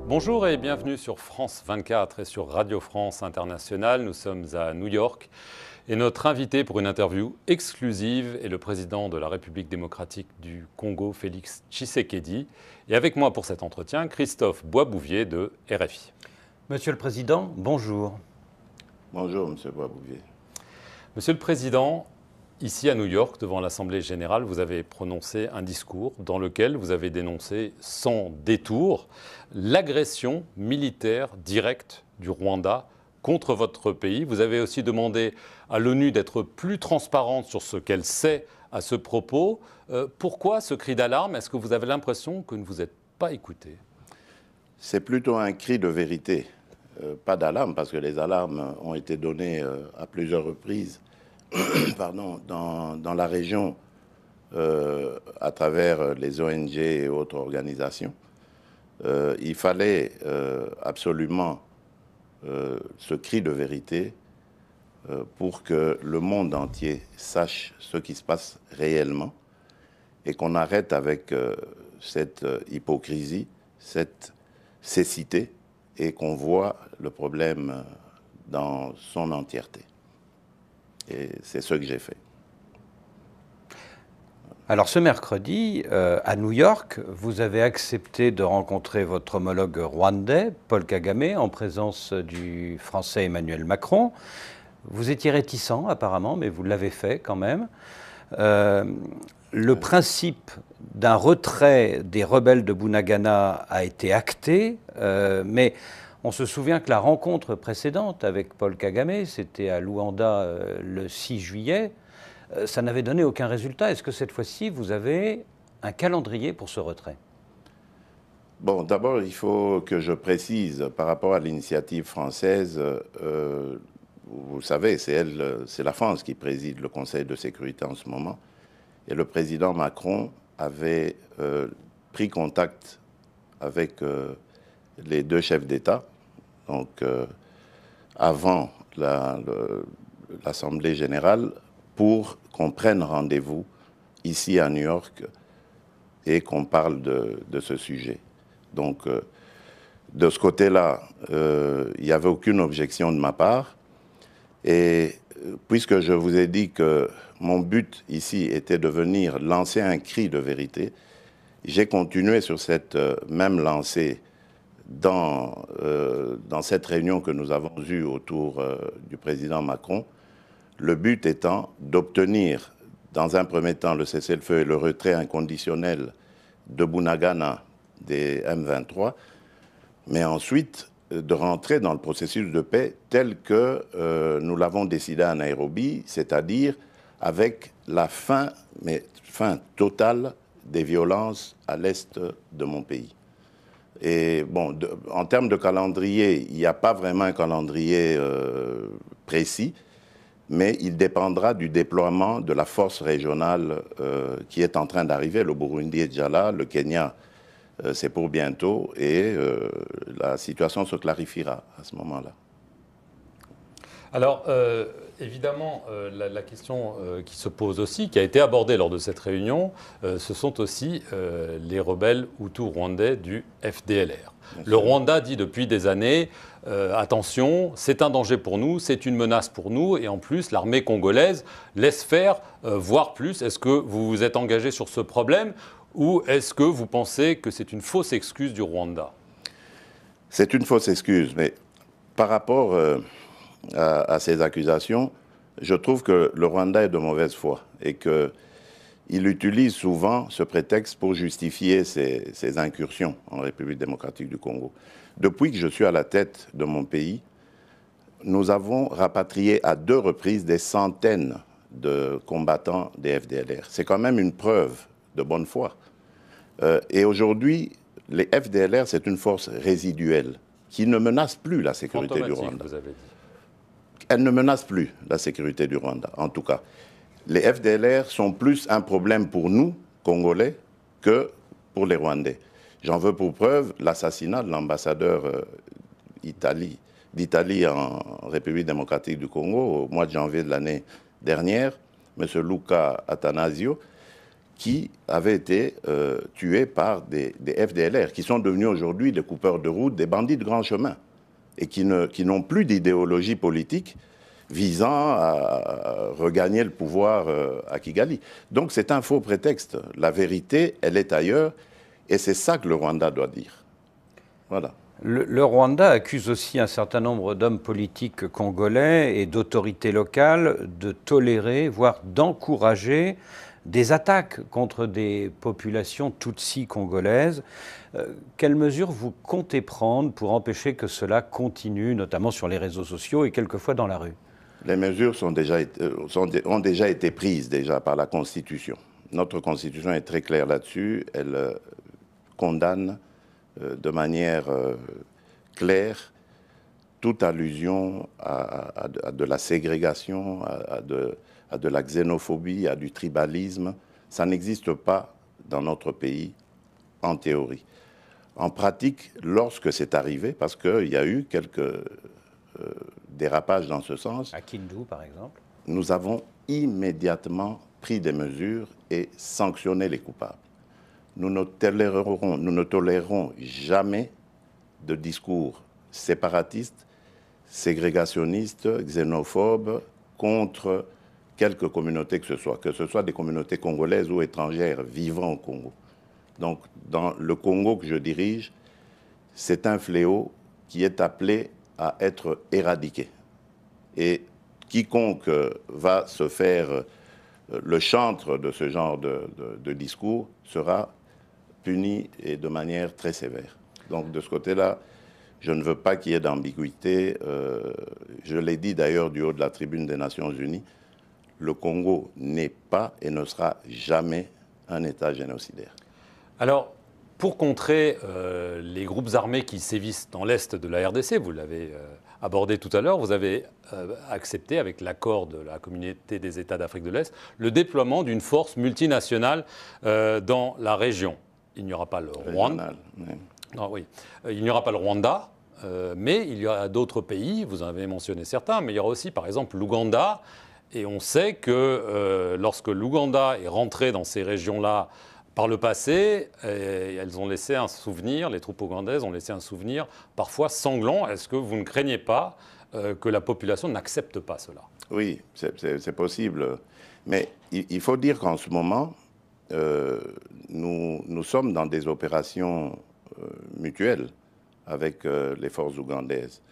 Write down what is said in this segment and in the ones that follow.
Bonjour et bienvenue sur France 24 et sur Radio France Internationale. Nous sommes à New York et notre invité pour une interview exclusive est le président de la République démocratique du Congo, Félix Tshisekedi. Et avec moi pour cet entretien, Christophe Boisbouvier de RFI. Monsieur le Président, bonjour. Bonjour, Monsieur Boisbouvier. Monsieur le Président, ici à New York, devant l'Assemblée générale, vous avez prononcé un discours dans lequel vous avez dénoncé sans détour l'agression militaire directe du Rwanda contre votre pays. Vous avez aussi demandé à l'ONU d'être plus transparente sur ce qu'elle sait à ce propos. Pourquoi ce cri d'alarme? Est-ce que vous avez l'impression que vous n'êtes pas écouté? C'est plutôt un cri de vérité, pas d'alarme, parce que les alarmes ont été données à plusieurs reprises pardon, dans la région à travers les ONG et autres organisations. Il fallait absolument ce cri de vérité pour que le monde entier sache ce qui se passe réellement et qu'on arrête avec cette hypocrisie, cette cécité et qu'on voit le problème dans son entièreté. Et c'est ce que j'ai fait. Alors ce mercredi, à New York, vous avez accepté de rencontrer votre homologue rwandais, Paul Kagame, en présence du Français Emmanuel Macron. Vous étiez réticent apparemment, mais vous l'avez fait quand même. Le principe d'un retrait des rebelles de Bunagana a été acté, mais on se souvient que la rencontre précédente avec Paul Kagame, c'était à Luanda le 6 juillet, ça n'avait donné aucun résultat. Est-ce que cette fois-ci, vous avez un calendrier pour ce retrait? Bon, d'abord, il faut que je précise par rapport à l'initiative française, vous savez, c'est la France qui préside le Conseil de sécurité en ce moment. Et le président Macron avait pris contact avec les deux chefs d'État, donc avant l'Assemblée générale, pour qu'on prenne rendez-vous ici à New York et qu'on parle de ce sujet. Donc, de ce côté-là, il n'y avait aucune objection de ma part. Et puisque je vous ai dit que mon but ici était de venir lancer un cri de vérité, j'ai continué sur cette même lancée dans cette réunion que nous avons eue autour du président Macron, le but étant d'obtenir, dans un premier temps, le cessez-le-feu et le retrait inconditionnel de Bunagana des M23, mais ensuite de rentrer dans le processus de paix tel que nous l'avons décidé à Nairobi, c'est-à-dire avec la fin totale des violences à l'est de mon pays. Et bon, en termes de calendrier, il n'y a pas vraiment un calendrier précis, mais il dépendra du déploiement de la force régionale qui est en train d'arriver. Le Burundi est déjà là, le Kenya, c'est pour bientôt, et la situation se clarifiera à ce moment-là. Alors, évidemment, la question qui se pose aussi, qui a été abordée lors de cette réunion, ce sont aussi les rebelles hutus rwandais du FDLR. Le Rwanda dit depuis des années, attention, c'est un danger pour nous, c'est une menace pour nous, et en plus, l'armée congolaise laisse faire, voire plus. Est-ce que vous vous êtes engagé sur ce problème, ou est-ce que vous pensez que c'est une fausse excuse du Rwanda? C'est une fausse excuse, mais par rapport à ces accusations, je trouve que le Rwanda est de mauvaise foi et qu'il utilise souvent ce prétexte pour justifier ses incursions en République démocratique du Congo. Depuis que je suis à la tête de mon pays, nous avons rapatrié à 2 reprises des centaines de combattants des FDLR. C'est quand même une preuve de bonne foi. Et aujourd'hui, les FDLR, c'est une force résiduelle qui ne menace plus la sécurité du Rwanda. Vous avez dit. Elle ne menace plus la sécurité du Rwanda, en tout cas. Les FDLR sont plus un problème pour nous, Congolais, que pour les Rwandais. J'en veux pour preuve l'assassinat de l'ambassadeur d'Italie en République démocratique du Congo au mois de janvier de l'année dernière, M. Luca Attanasio, qui avaient été tués par des FDLR, qui sont devenus aujourd'hui des coupeurs de route, des bandits de grand chemin, et qui n'ont plus d'idéologie politique visant à regagner le pouvoir à Kigali. Donc c'est un faux prétexte. La vérité, elle est ailleurs, et c'est ça que le Rwanda doit dire. Voilà. Le Rwanda accuse aussi un certain nombre d'hommes politiques congolais et d'autorités locales de tolérer, voire d'encourager des attaques contre des populations tutsis congolaises. Quelles mesures vous comptez prendre pour empêcher que cela continue, notamment sur les réseaux sociaux et quelquefois dans la rue? Les mesures ont déjà été prises par la Constitution. Notre Constitution est très claire là-dessus. Elle condamne de manière claire toute allusion à de la ségrégation, à de la xénophobie, à du tribalisme. Ça n'existe pas dans notre pays en théorie. En pratique, lorsque c'est arrivé, parce qu'il y a eu quelques dérapages dans ce sens. À Kindu, par exemple. Nous avons immédiatement pris des mesures et sanctionné les coupables. Nous ne tolérerons jamais de discours séparatistes, ségrégationnistes, xénophobes contre quelque communauté que ce soit des communautés congolaises ou étrangères vivant au Congo. Donc, dans le Congo que je dirige, c'est un fléau qui est appelé à être éradiqué. Et quiconque va se faire le chantre de ce genre de discours sera puni et de manière très sévère. Donc de ce côté-là, je ne veux pas qu'il y ait d'ambiguïté. Je l'ai dit d'ailleurs du haut de la tribune des Nations Unies, le Congo n'est pas et ne sera jamais un État génocidaire. Alors, pour contrer les groupes armés qui sévissent dans l'est de la RDC, vous l'avez abordé tout à l'heure, vous avez accepté, avec l'accord de la communauté des États d'Afrique de l'Est, le déploiement d'une force multinationale dans la région. Il n'y aura pas le Rwanda. Non, oui. Il n'y aura pas le Rwanda, mais il y aura d'autres pays, vous en avez mentionné certains, mais il y aura aussi par exemple l'Ouganda. Et on sait que lorsque l'Ouganda est rentré dans ces régions-là par le passé, elles ont laissé un souvenir, les troupes ougandaises ont laissé un souvenir parfois sanglant. Est-ce que vous ne craignez pas que la population n'accepte pas cela? Oui, c'est possible. Mais il faut dire qu'en ce moment, nous sommes dans des opérations mutuelles avec les forces ougandaises.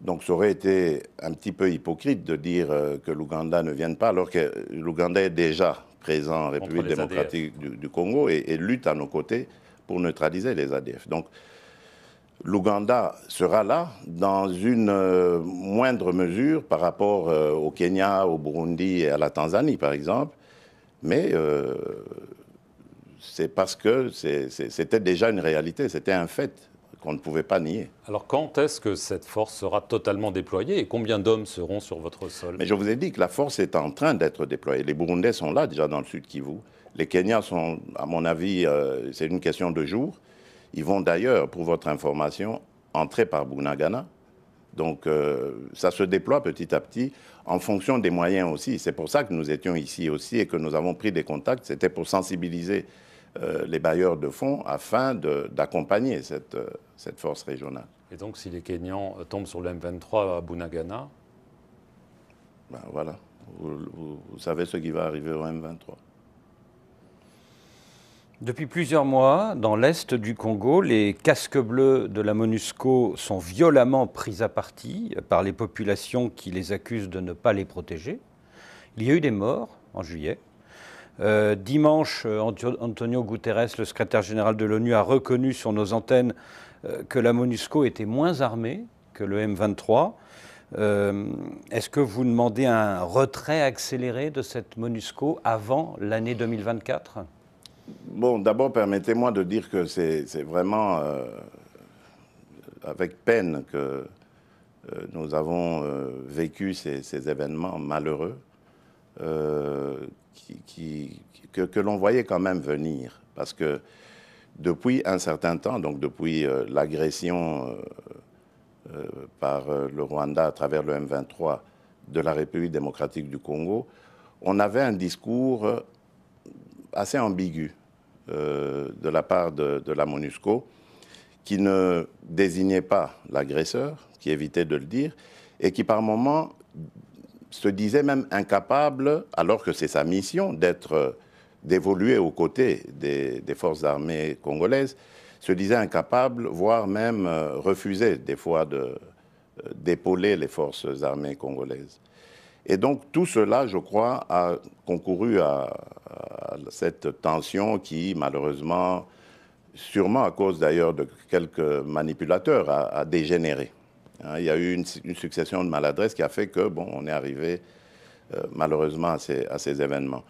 Donc ça aurait été un petit peu hypocrite de dire que l'Ouganda ne vienne pas, alors que l'Ouganda est déjà présent en République démocratique du Congo et lutte à nos côtés pour neutraliser les ADF. Donc l'Ouganda sera là dans une moindre mesure par rapport au Kenya, au Burundi et à la Tanzanie, par exemple. Mais c'est parce que c'était déjà une réalité, c'était un fait qu'on ne pouvait pas nier. Alors quand est-ce que cette force sera totalement déployée et combien d'hommes seront sur votre sol? Mais je vous ai dit que la force est en train d'être déployée. Les Burundais sont là déjà dans le sud Kivu. Les Kenyans sont, à mon avis, c'est une question de jours. Ils vont d'ailleurs, pour votre information, entrer par Bunagana. Donc ça se déploie petit à petit en fonction des moyens aussi. C'est pour ça que nous étions ici aussi et que nous avons pris des contacts. C'était pour sensibiliser les bailleurs de fonds afin d'accompagner cette force régionale. Et donc si les Kenyans tombent sur le M23 à Bunagana? Ben voilà, vous savez ce qui va arriver au M23. Depuis plusieurs mois, dans l'est du Congo, les casques bleus de la MONUSCO sont violemment pris à partie par les populations qui les accusent de ne pas les protéger. Il y a eu des morts en juillet. Dimanche, Antonio Guterres, le secrétaire général de l'ONU, a reconnu sur nos antennes que la MONUSCO était moins armée que le M23. Est-ce que vous demandez un retrait accéléré de cette MONUSCO avant l'année 2024 ? Bon, d'abord, permettez-moi de dire que c'est vraiment avec peine que nous avons vécu ces événements malheureux que l'on voyait quand même venir. Parce que depuis un certain temps, donc depuis l'agression par le Rwanda à travers le M23 de la République démocratique du Congo, on avait un discours assez ambigu de la part de la MONUSCO, qui ne désignait pas l'agresseur, qui évitait de le dire, et qui par moments se disait même incapable, alors que c'est sa mission d'évoluer aux côtés des forces armées congolaises, se disait incapable, voire même refusait des fois d'épauler les forces armées congolaises. Et donc tout cela, je crois, a concouru à cette tension qui, malheureusement, sûrement à cause d'ailleurs de quelques manipulateurs, a dégénéré. Hein, il y a eu une succession de maladresses qui a fait que, bon, on est arrivé malheureusement à ces événements.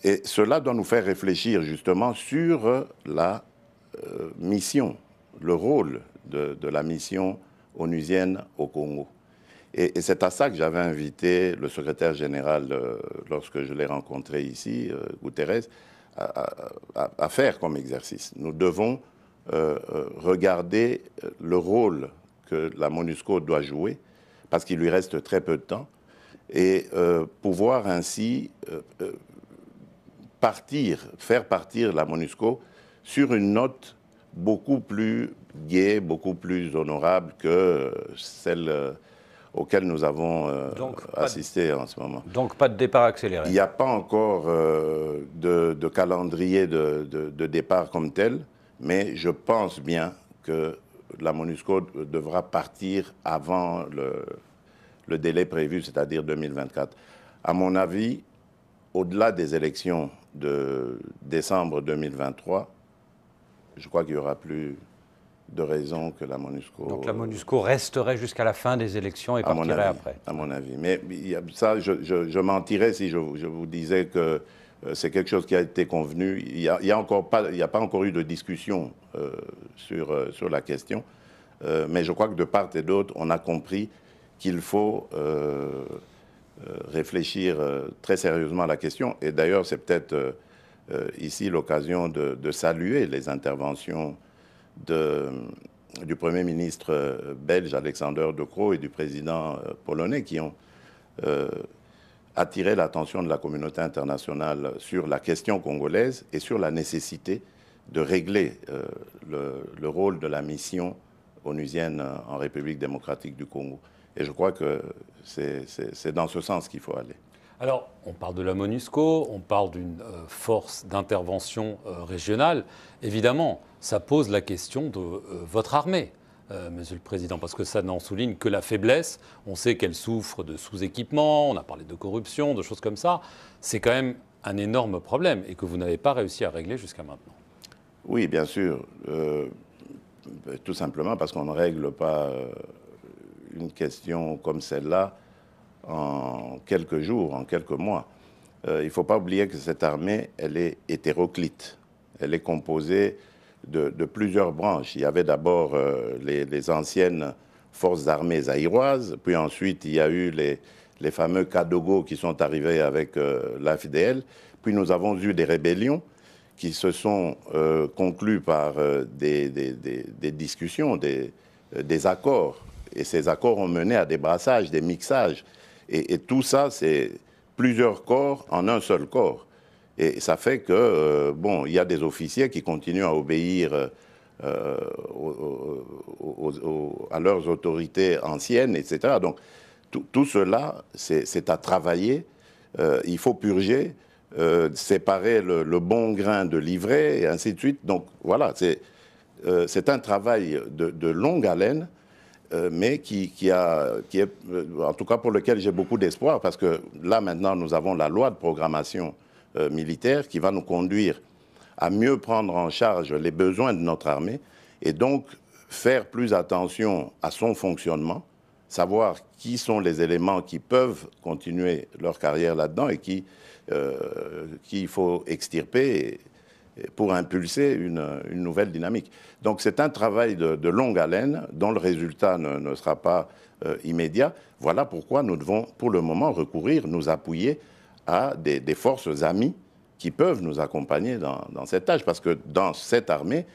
Et cela doit nous faire réfléchir justement sur la mission, le rôle de la mission onusienne au Congo. Et c'est à ça que j'avais invité le secrétaire général, lorsque je l'ai rencontré ici, Guterres, à faire comme exercice. Nous devons regarder le rôle que la MONUSCO doit jouer, parce qu'il lui reste très peu de temps, et pouvoir ainsi faire partir la MONUSCO sur une note beaucoup plus gaie, beaucoup plus honorable que celle auquel nous avons assisté en ce moment. Donc pas de départ accéléré. Il n'y a pas encore de calendrier de départ comme tel, mais je pense bien que la MONUSCO devra partir avant le délai prévu, c'est-à-dire 2024. À mon avis, au-delà des élections de décembre 2023, je crois qu'il n'y aura plus de raison que la MONUSCO... Donc la MONUSCO resterait jusqu'à la fin des élections et partirait après. À mon avis. Mais ça, je mentirais si je vous disais que c'est quelque chose qui a été convenu. Il n'y a pas encore eu de discussion sur la question. Mais je crois que de part et d'autre, on a compris qu'il faut réfléchir très sérieusement à la question. Et d'ailleurs, c'est peut-être ici l'occasion de saluer les interventions du Premier ministre belge Alexander De Croo et du président polonais qui ont attiré l'attention de la communauté internationale sur la question congolaise et sur la nécessité de régler le rôle de la mission onusienne en République démocratique du Congo. Et je crois que c'est dans ce sens qu'il faut aller. Alors, on parle de la MONUSCO, on parle d'une force d'intervention régionale. Évidemment, ça pose la question de votre armée, Monsieur le Président, parce que ça n'en souligne que la faiblesse. On sait qu'elle souffre de sous-équipement, on a parlé de corruption, de choses comme ça. C'est quand même un énorme problème et que vous n'avez pas réussi à régler jusqu'à maintenant. Oui, bien sûr. Tout simplement parce qu'on ne règle pas une question comme celle-là en quelques jours, en quelques mois. Il ne faut pas oublier que cette armée, elle est hétéroclite. Elle est composée de plusieurs branches. Il y avait d'abord les anciennes forces armées zaïroises, puis ensuite il y a eu les fameux Kadogo qui sont arrivés avec l'AFDL, puis nous avons eu des rébellions qui se sont conclues par des discussions, des accords. Et ces accords ont mené à des brassages, des mixages. Et tout ça, c'est plusieurs corps en un seul corps. Et ça fait que, bon, il y a des officiers qui continuent à obéir à leurs autorités anciennes, etc. Donc, tout cela, c'est à travailler. Il faut purger, séparer le bon grain de l'ivraie, et ainsi de suite. Donc, voilà, c'est un travail de longue haleine, mais qui est, en tout cas pour lequel j'ai beaucoup d'espoir, parce que là, maintenant, nous avons la loi de programmation militaire qui va nous conduire à mieux prendre en charge les besoins de notre armée et donc faire plus attention à son fonctionnement, savoir qui sont les éléments qui peuvent continuer leur carrière là-dedans et qu'il faut extirper pour impulser une nouvelle dynamique. Donc c'est un travail de longue haleine dont le résultat ne sera pas immédiat. Voilà pourquoi nous devons pour le moment recourir, nous appuyer à des forces amies qui peuvent nous accompagner dans cette tâche. Parce que dans cette armée,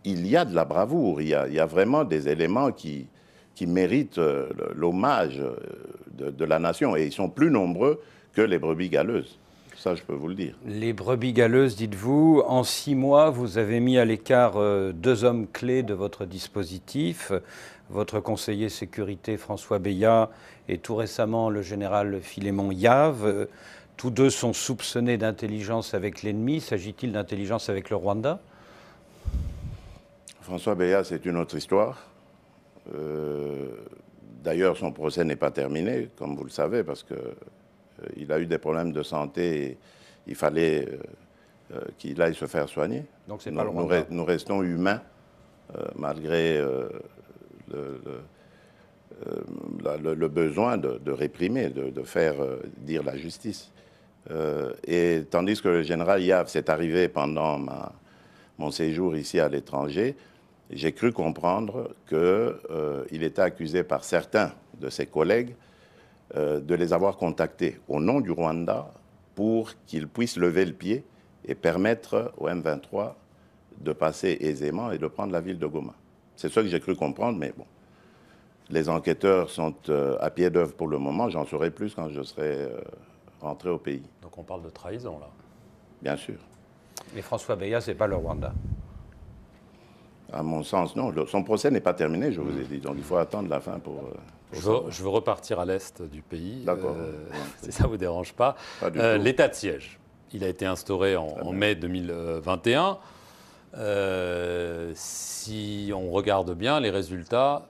il y a de la bravoure, il y a vraiment des éléments qui méritent l'hommage de la nation. Et ils sont plus nombreux que les brebis galeuses. Ça, je peux vous le dire. Les brebis galeuses, dites-vous, en 6 mois, vous avez mis à l'écart 2 hommes clés de votre dispositif, votre conseiller sécurité François Beya et tout récemment le général Philémon Yave. Tous deux sont soupçonnés d'intelligence avec l'ennemi. S'agit-il d'intelligence avec le Rwanda? François Beya, c'est une autre histoire. D'ailleurs, son procès n'est pas terminé, comme vous le savez, parce qu'il a eu des problèmes de santé et il fallait qu'il aille se faire soigner. Donc c'est pas le Rwanda. Nous restons humains, malgré le besoin de réprimer, de faire dire la justice. Et tandis que le général Yave, c'est arrivé pendant mon séjour ici à l'étranger, j'ai cru comprendre qu'il était accusé par certains de ses collègues de les avoir contactés au nom du Rwanda pour qu'ils puissent lever le pied et permettre au M23 de passer aisément et de prendre la ville de Goma. C'est ce que j'ai cru comprendre, mais bon. Les enquêteurs sont à pied d'œuvre pour le moment. J'en saurai plus quand je serai rentré au pays. Donc on parle de trahison, là. Bien sûr. Mais François Beya, ce n'est pas le Rwanda. À mon sens, non. Son procès n'est pas terminé, je vous ai dit. Donc il faut attendre la fin pour je veux repartir à l'est du pays. D'accord. Si ça ne vous dérange pas. Pas du tout. L'état de siège, il a été instauré en mai 2021. Si on regarde bien, les résultats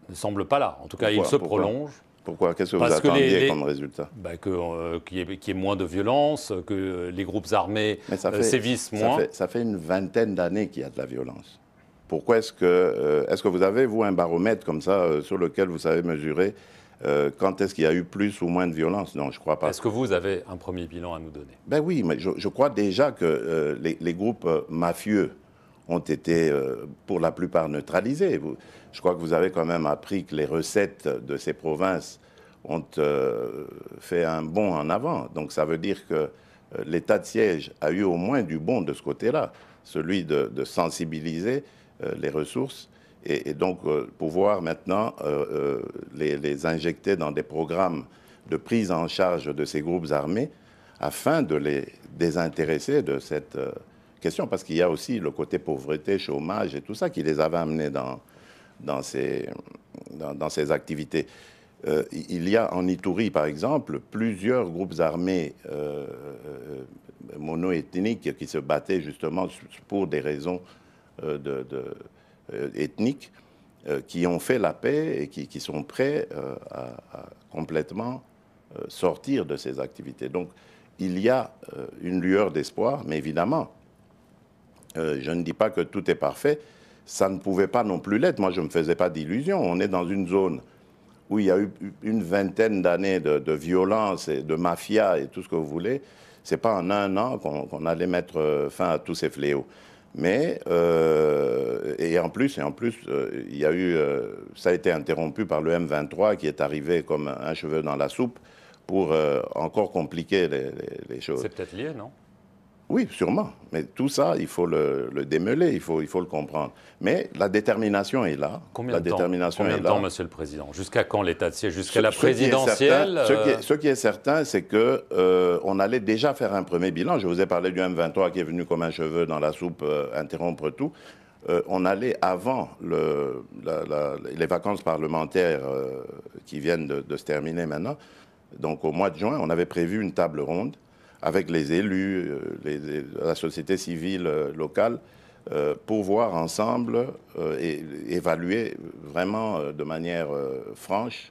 ne semblent pas là. En tout cas, ils se prolongent. Pourquoi? Qu'est-ce que vous attendiez comme résultat? Qu'il y ait moins de violence, que les groupes armés sévissent moins. Ça fait une vingtaine d'années qu'il y a de la violence. Pourquoi est-ce que vous avez, vous, un baromètre comme ça sur lequel vous savez mesurer quand est-ce qu'il y a eu plus ou moins de violence? Non, je ne crois pas. Est-ce que vous avez un premier bilan à nous donner? Ben oui, mais je crois déjà que les groupes mafieux ont été pour la plupart neutralisés. Je crois que vous avez quand même appris que les recettes de ces provinces ont fait un bond en avant. Donc ça veut dire que l'état de siège a eu au moins du bon de ce côté-là, celui de sensibiliser les ressources et donc pouvoir maintenant les injecter dans des programmes de prise en charge de ces groupes armés afin de les désintéresser de cette question. Parce qu'il y a aussi le côté pauvreté, chômage et tout ça qui les avait amenés dans ces activités. Il y a en Ituri, par exemple, plusieurs groupes armés mono-ethniques qui se battaient justement pour des raisons ethniques, qui ont fait la paix et qui sont prêts à complètement sortir de ces activités. Donc, il y a une lueur d'espoir, mais évidemment, je ne dis pas que tout est parfait. Ça ne pouvait pas non plus l'être. Moi, je ne me faisais pas d'illusions. On est dans une zone où il y a eu une vingtaine d'années de violence et de mafia et tout ce que vous voulez. Ce n'est pas en un an qu'on allait mettre fin à tous ces fléaux. Mais, et en plus, il y a eu, ça a été interrompu par le M23 qui est arrivé comme un cheveu dans la soupe pour encore compliquer les choses. C'est peut-être lié, non? Oui, sûrement. Mais tout ça, il faut le démêler, il faut le comprendre. Mais la détermination est là. Combien de temps, Monsieur le Président? Jusqu'à quand l'état de siège? Jusqu'à la présidentielle? Ce qui est certain, c'est qu'on allait déjà faire un premier bilan. Je vous ai parlé du M23 qui est venu comme un cheveu dans la soupe interrompre tout. On allait, avant les vacances parlementaires qui viennent de se terminer maintenant, donc au mois de juin, on avait prévu une table ronde avec les élus, la société civile locale, pour voir ensemble et évaluer vraiment de manière franche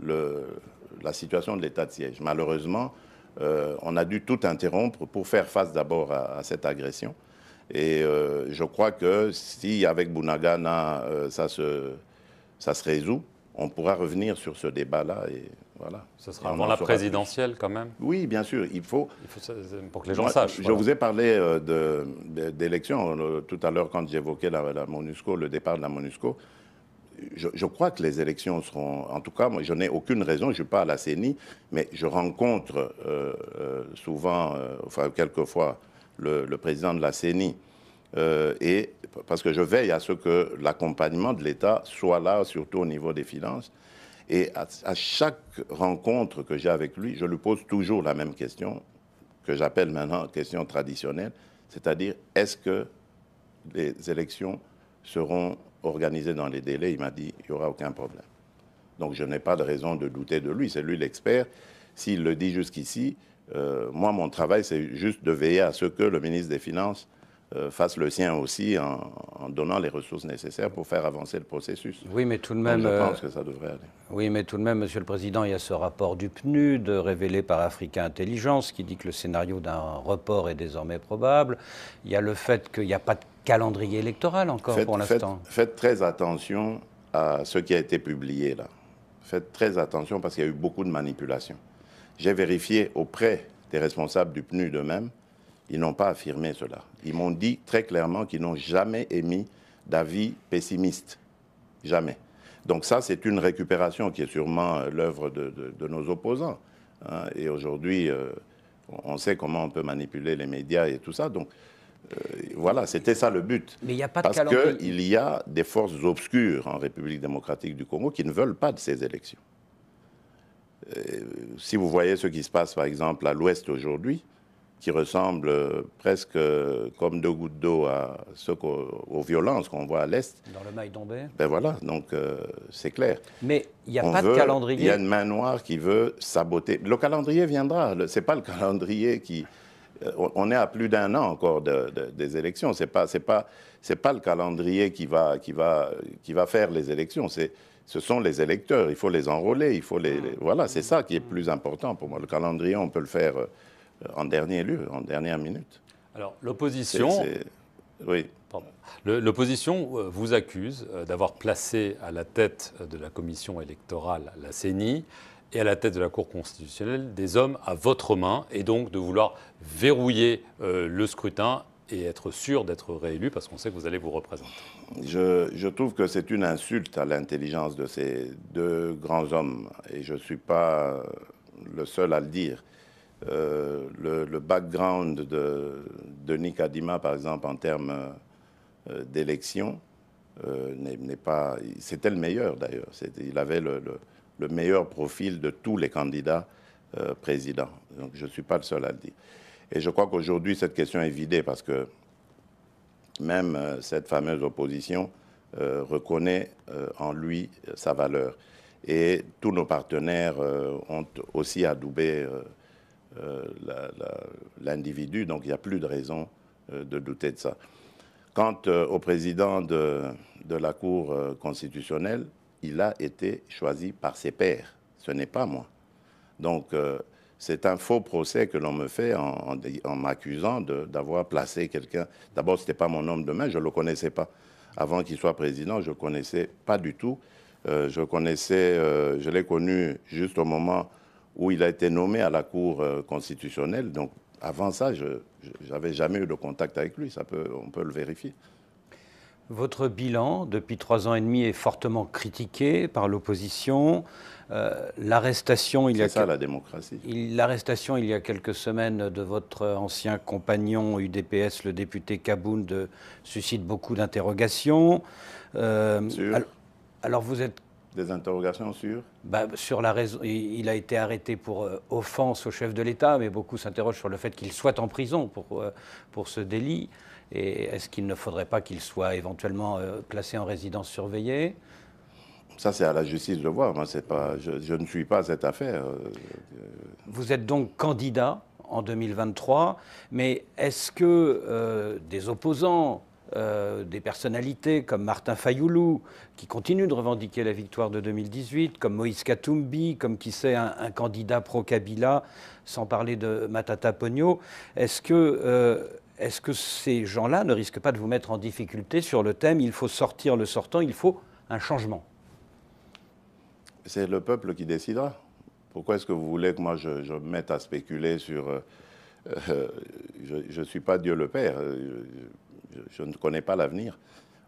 la situation de l'état de siège. Malheureusement, on a dû tout interrompre pour faire face d'abord à cette agression. Et je crois que si avec Bunagana ça se résout, on pourra revenner sur ce débat-là. Et voilà. Ce sera avant la présidentielle quand même? Oui, bien sûr. Il faut pour que les gens sachent. Je vous ai parlé d'élections tout à l'heure quand j'évoquais la MONUSCO, le départ de la MONUSCO. Je crois que les élections seront... En tout cas, moi, je n'ai aucune raison, je ne suis pas à la CENI, mais je rencontre souvent, enfin quelquefois, le président de la CENI, et parce que je veille à ce que l'accompagnement de l'État soit là, surtout au niveau des finances. Et à chaque rencontre que j'ai avec lui, je lui pose toujours la même question. que j'appelle maintenant question traditionnelle, c'est-à-dire est-ce que les élections seront organisées dans les délais? Il m'a dit il n'y aura aucun problème. Donc je n'ai pas de raison de douter de lui, c'est lui l'expert. S'il le dit jusqu'ici, moi mon travail c'est juste de veiller à ce que le ministre des Finances fasse le sien aussi en donnant les ressources nécessaires pour faire avancer le processus. Oui, mais tout de même, donc, je pense que ça devrait aller. Oui, mais tout de même, Monsieur le Président, il y a ce rapport du PNUD révélé par Africa Intelligence qui dit que le scénario d'un report est désormais probable. Il y a le fait qu'il n'y a pas de calendrier électoral encore pour l'instant. Faites très attention à ce qui a été publié là. Faites très attention parce qu'il y a eu beaucoup de manipulations. J'ai vérifié auprès des responsables du PNUD eux-mêmes. Ils n'ont pas affirmé cela. Ils m'ont dit très clairement qu'ils n'ont jamais émis d'avis pessimiste. Jamais. Donc ça, c'est une récupération qui est sûrement l'œuvre de nos opposants. Hein. Et aujourd'hui, on sait comment on peut manipuler les médias et tout ça. Donc voilà, c'était ça le but. Mais il n'y a pas de Parce qu'il y a des forces obscures en République démocratique du Congo qui ne veulent pas de ces élections. Si vous voyez ce qui se passe, par exemple, à l'Ouest aujourd'hui, qui ressemble presque comme deux gouttes d'eau aux violences qu'on voit à l'Est. Dans le Maï-Dombé. Ben voilà, donc c'est clair. Mais il n'y a pas de calendrier. Il y a une main noire qui veut saboter. Le calendrier viendra. Ce n'est pas le calendrier qui... on est à plus d'1 an encore des élections. Ce n'est pas le calendrier qui va faire les élections. Ce sont les électeurs. Il faut les enrôler. Voilà, c'est ça qui est plus important pour moi. Le calendrier, on peut le faire... en dernier lieu, en dernière minute. Alors, l'opposition... Oui. L'opposition vous accuse d'avoir placé à la tête de la commission électorale, la CENI, et à la tête de la Cour constitutionnelle des hommes à votre main, et donc de vouloir verrouiller le scrutin et être sûr d'être réélu, parce qu'on sait que vous allez vous représenter. Je trouve que c'est une insulte à l'intelligence de ces deux grands hommes, et je ne suis pas le seul à le dire. Le background de Denis Kadima, par exemple, en termes d'élection, n'est pas... C'était le meilleur, d'ailleurs. Il avait le meilleur profil de tous les candidats présidents. Donc, je ne suis pas le seul à le dire. Et je crois qu'aujourd'hui, cette question est vidée parce que même cette fameuse opposition reconnaît en lui sa valeur. Et tous nos partenaires ont aussi adoubé... l'individu, donc il n'y a plus de raison de douter de ça. Quant au président de la Cour constitutionnelle, il a été choisi par ses pairs, ce n'est pas moi. Donc c'est un faux procès que l'on me fait en m'accusant d'avoir placé quelqu'un. D'abord, ce n'était pas mon homme de main, je ne le connaissais pas. Avant qu'il soit président, je ne le connaissais pas du tout. Je l'ai connu juste au moment où il a été nommé à la Cour constitutionnelle. Donc, avant ça, je n'avais jamais eu de contact avec lui. On peut le vérifier. Votre bilan, depuis 3 ans et demi, est fortement critiqué par l'opposition. L'arrestation, c'est ça la démocratie. L'arrestation, il y a quelques semaines, de votre ancien compagnon UDPS, le député Kabound, suscite beaucoup d'interrogations. Alors, vous êtes... Des interrogations sur sur la raison. Il a été arrêté pour offense au chef de l'État, mais beaucoup s'interrogent sur le fait qu'il soit en prison pour ce délit. Et est-ce qu'il ne faudrait pas qu'il soit éventuellement placé en résidence surveillée? Ça, c'est à la justice de voir. Moi, je ne suis pas cette affaire. Vous êtes donc candidat en 2023, mais est-ce que des opposants, des personnalités comme Martin Fayoulou, qui continuent de revendiquer la victoire de 2018, comme Moïse Katumbi, comme qui sait un candidat pro-Kabila, sans parler de Matata Ponyo, est-ce que ces gens-là ne risquent pas de vous mettre en difficulté sur le thème « il faut sortir le sortant, il faut un changement » ? C'est le peuple qui décidera. Pourquoi est-ce que vous voulez que moi je me mette à spéculer sur... je ne suis pas Dieu le Père. Je ne connais pas l'avenir.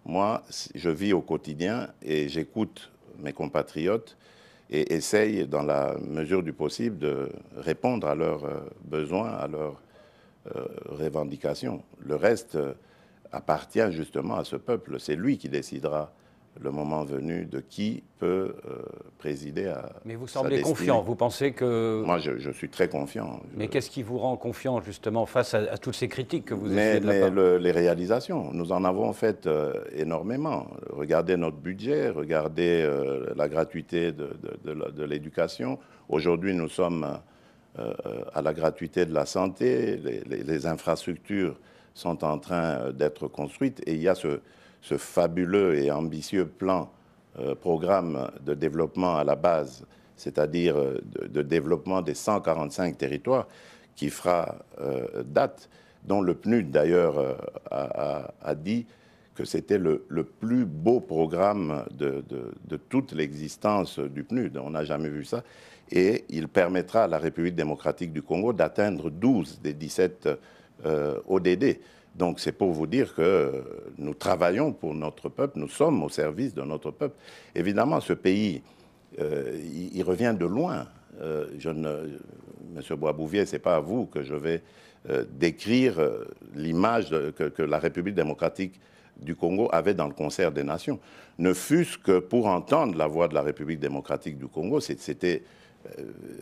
Moi, je vis au quotidien et j'écoute mes compatriotes et essaye, dans la mesure du possible, de répondre à leurs besoins, à leurs revendications. Le reste appartient justement à ce peuple. C'est lui qui décidera, le moment venu, de qui peut présider à Mais vous sa semblez destinée. confiant, vous pensez que... Moi, je suis très confiant. Mais qu'est-ce qui vous rend confiant, justement, face à toutes ces critiques que vous essayez de la part? Les réalisations, nous en avons fait énormément. Regardez notre budget, regardez la gratuité de l'éducation. Aujourd'hui, nous sommes à la gratuité de la santé. Les infrastructures sont en train d'être construites. Et il y a ce fabuleux et ambitieux programme de développement à la base, c'est-à-dire de développement des 145 territoires, qui fera date, dont le PNUD d'ailleurs a dit que c'était le plus beau programme de toute l'existence du PNUD. On n'a jamais vu ça. Et il permettra à la République démocratique du Congo d'atteindre 12 des 17 ODD. Donc c'est pour vous dire que nous travaillons pour notre peuple, nous sommes au service de notre peuple. Évidemment, ce pays, il revient de loin. Monsieur Boisbouvier, ce n'est pas à vous que je vais décrire l'image que la République démocratique du Congo avait dans le concert des nations. Ne fût-ce que pour entendre la voix de la République démocratique du Congo, c'était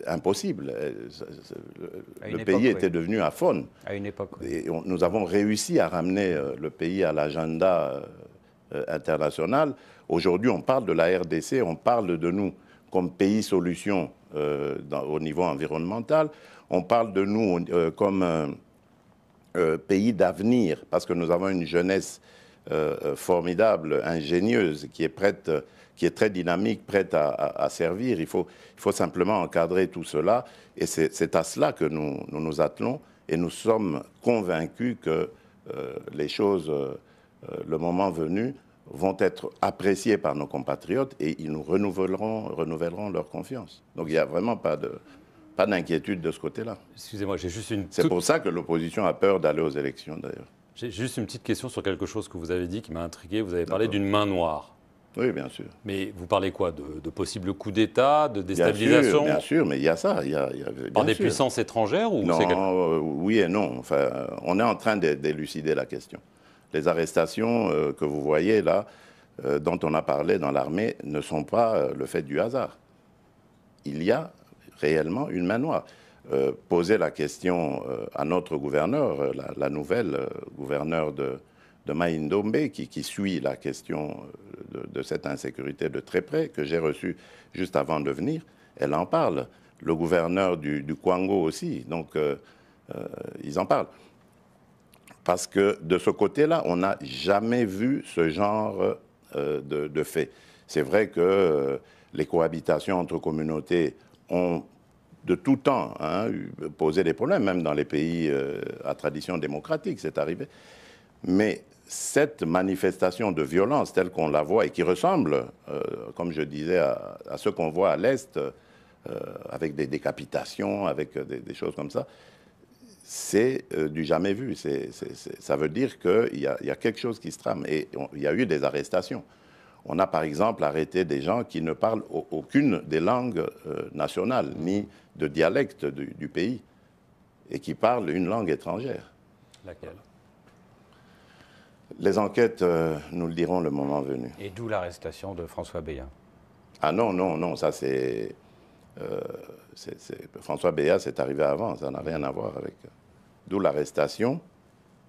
impossible. Le pays était devenu aphone. À une époque, oui. Et nous avons réussi à ramener le pays à l'agenda international. Aujourd'hui, on parle de la RDC, on parle de nous comme pays solution au niveau environnemental. On parle de nous comme pays d'avenir, parce que nous avons une jeunesse formidable, ingénieuse, qui est prête, qui est très dynamique, prête à servir. Il faut simplement encadrer tout cela. Et c'est à cela que nous attelons. Et nous sommes convaincus que les choses, le moment venu, vont être appréciées par nos compatriotes et ils nous renouvelleront leur confiance. Donc il n'y a vraiment pas d'inquiétude de ce côté-là. Excusez-moi, j'ai juste une... C'est pour ça que l'opposition a peur d'aller aux élections, d'ailleurs. J'ai juste une petite question sur quelque chose que vous avez dit qui m'a intrigué. Vous avez parlé d'une main noire. Oui, bien sûr. Mais vous parlez quoi? De possibles coups d'État, de déstabilisation? Bien sûr, mais il y a ça. Par des puissances étrangères ou Non, oui et non. Enfin, on est en train d'élucider la question. Les arrestations que vous voyez là, dont on a parlé dans l'armée, ne sont pas le fait du hasard. Il y a réellement une main noire. Poser la question à notre gouverneur, la nouvelle gouverneure de Mai-Ndombe, qui suit la question de cette insécurité de très près, que j'ai reçue juste avant de venir, elle en parle. Le gouverneur du Kwango aussi, donc ils en parlent. Parce que de ce côté-là, on n'a jamais vu ce genre de fait. C'est vrai que les cohabitations entre communautés ont de tout temps posé des problèmes, même dans les pays à tradition démocratique, c'est arrivé. Mais cette manifestation de violence telle qu'on la voit et qui ressemble, comme je disais, à ce qu'on voit à l'Est, avec des décapitations, avec des choses comme ça, c'est du jamais vu. Ça veut dire qu'il y a quelque chose qui se trame. Et il y a eu des arrestations. On a par exemple arrêté des gens qui ne parlent aucune des langues nationales, ni de dialecte du pays, et qui parlent une langue étrangère. Laquelle? Les enquêtes nous le diront le moment venu. Et d'où l'arrestation de François Béat? Ah non, ça c'est... François Béat, c'est arrivé avant, ça n'a rien à voir avec... D'où l'arrestation,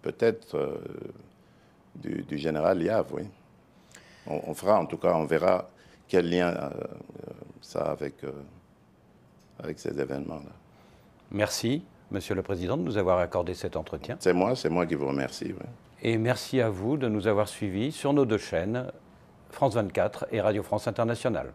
peut-être, du général Liave, oui. On fera, en tout cas, on verra quel lien ça a avec ces événements-là. Merci, Monsieur le Président, de nous avoir accordé cet entretien. C'est moi qui vous remercie. Oui. Et merci à vous de nous avoir suivis sur nos deux chaînes, France 24 et Radio France Internationale.